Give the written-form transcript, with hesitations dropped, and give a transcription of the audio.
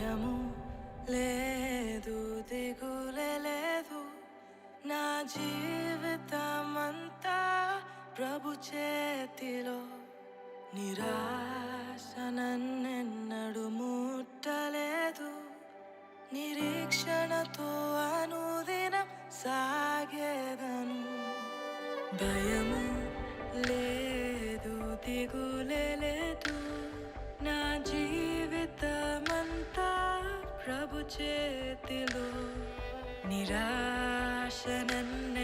భయము లేదు, దిగులే లేదు. నా జీవితమంతా ప్రభు చేతిలో. నిరాశ నన్నెన్నడు ముట్టలేదు. నిరీక్షణతో అనుదినం సాగేదను. భయము లేదు, దిగులే లేదు. నా జీవితమంతా ప్రభు చేతిలో. నిరాశ నన్ను